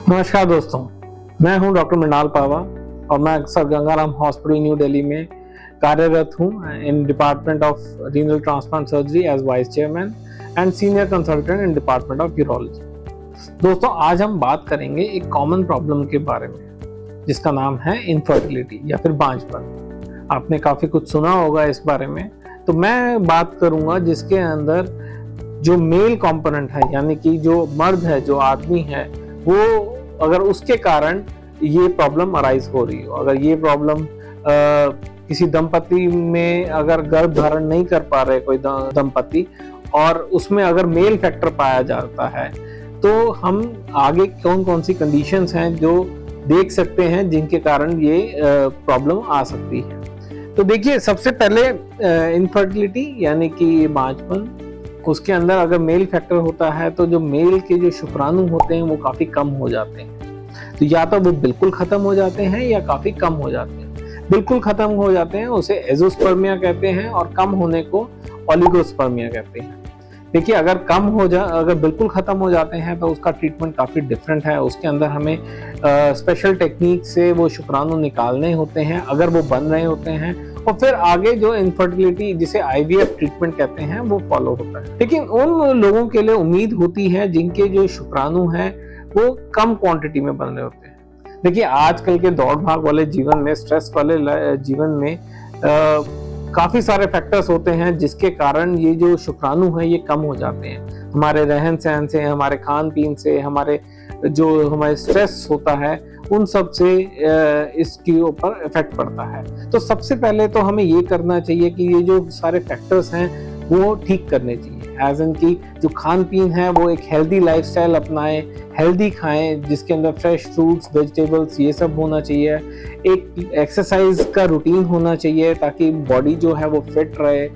नमस्कार दोस्तों, मैं हूं डॉक्टर मृणाल पावा और मैं अक्सर गंगाराम हॉस्पिटल न्यू दिल्ली में कार्यरत हूं in department of renal transplant surgery as vice chairman and senior consultant in department of urology. दोस्तों, आज हम बात करेंगे एक कॉमन प्रॉब्लम के बारे में जिसका नाम है इनफर्टिलिटी या फिर बांझपन। आपने काफी कुछ सुना होगा इस बारे में, तो मैं बात करूंगा जिसके अंदर जो मेल कंपोनेंट है, यानी कि जो मर्द है, जो आदमी है, वो अगर उसके कारण ये प्रॉब्लम अराइज हो रही हो, अगर ये प्रॉब्लम किसी दंपति में अगर गर्भ धारण नहीं कर पा रहे कोई दंपति और उसमें अगर मेल फैक्टर पाया जाता है, तो हम आगे कौन कौन सी कंडीशंस हैं जो देख सकते हैं जिनके कारण ये प्रॉब्लम आ सकती है। तो देखिए, सबसे पहले इनफर्टिलिटी यानी कि बांझपन, उसके अंदर अगर मेल फैक्टर होता है तो जो मेल के जो शुक्राणु होते हैं वो काफी कम हो जाते हैं। तो या तो वो बिल्कुल खत्म हो जाते हैं या काफी कम हो जाते हैं। बिल्कुल खत्म हो जाते हैं उसे एजोस्पर्मिया कहते हैं और कम होने को ओलिगोस्पर्मिया कहते हैं। देखिए, अगर बिल्कुल खत्म हो जाते हैं तो उसका ट्रीटमेंट काफी डिफरेंट है। उसके अंदर हमें स्पेशल टेक्निक से वो शुक्राणु निकालने होते हैं अगर वो बन रहे होते हैं, और फिर आगे जो इनफर्टिलिटी जिसे आईवीएफ ट्रीटमेंट कहते हैं वो फॉलो होता है। लेकिन उन लोगों के लिए उम्मीद होती है जिनके जो शुक्राणु हैं वो कम क्वांटिटी में बन रहे होते हैं। देखिए, आजकल के दौड़ भाग वाले जीवन में, स्ट्रेस वाले जीवन में काफी सारे फैक्टर्स होते हैं जिसके कारण ये जो शुक्राणु हैं ये कम हो जाते हैं। हमारे रहन सहन से, हमारे खान पीन से, हमारे स्ट्रेस होता है, उन सब से इसके ऊपर इफेक्ट पड़ता है। तो सबसे पहले तो हमें ये करना चाहिए कि ये जो सारे फैक्टर्स हैं वो ठीक करने चाहिए। एज इन की जो खान पीन है वो एक हेल्दी लाइफस्टाइल अपनाएं, हेल्दी खाएं जिसके अंदर फ्रेश फ्रूट्स, वेजिटेबल्स ये सब होना चाहिए। एक एक्सरसाइज का रूटीन होना चाहिए ताकि बॉडी जो है वो फिट रहे।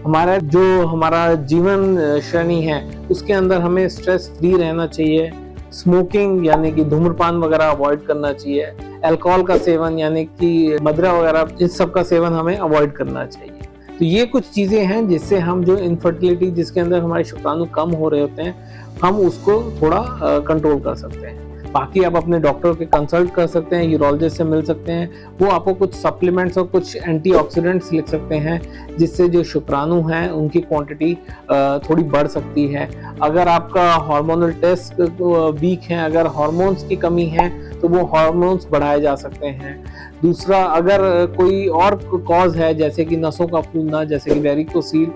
हमारा जीवन शैली है उसके अंदर हमें स्ट्रेस फ्री रहना चाहिए। स्मोकिंग यानी कि धूम्रपान वगैरह अवॉइड करना चाहिए। अल्कोहल का सेवन यानी कि मदिरा वगैरह, इस सब का सेवन हमें अवॉइड करना चाहिए। तो ये कुछ चीजें हैं जिससे हम जो इनफर्टिलिटी जिसके अंदर हमारे शुक्राणु कम हो रहे होते हैं, हम उसको थोड़ा कंट्रोल कर सकते हैं। बाकी आप अपने डॉक्टर के कंसल्ट कर सकते हैं, यूरोलॉजिस्ट से मिल सकते हैं। वो आपको कुछ सप्लीमेंट्स और कुछ एंटीऑक्सीडेंट्स लिख सकते हैं जिससे जो शुक्राणु हैं उनकी क्वांटिटी थोड़ी बढ़ सकती है। अगर आपका हार्मोनल टेस्ट वीक है, अगर हार्मोन्स की कमी है तो वो हार्मोन्स बढ़ाए जा सकते हैं। दूसरा, अगर कोई और कॉज है जैसे कि नसों का फूलना, जैसे कि वेरिकोसील,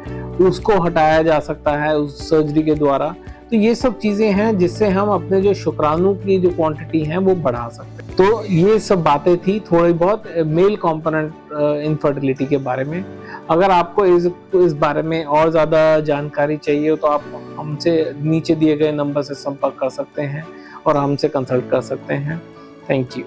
उसको हटाया जा सकता है उस सर्जरी के द्वारा। तो ये सब चीजें हैं जिससे हम अपने जो शुक्राणु की जो क्वांटिटी है वो बढ़ा सकते हैं। तो ये सब बातें थी थोड़ी बहुत मेल कंपोनेंट इनफर्टिलिटी के बारे में। अगर आपको इस बारे में और ज्यादा जानकारी चाहिए तो आप हमसे नीचे दिए गए नंबर से संपर्क कर सकते हैं और हमसे कंसल्ट कर सकते हैं। Thank you.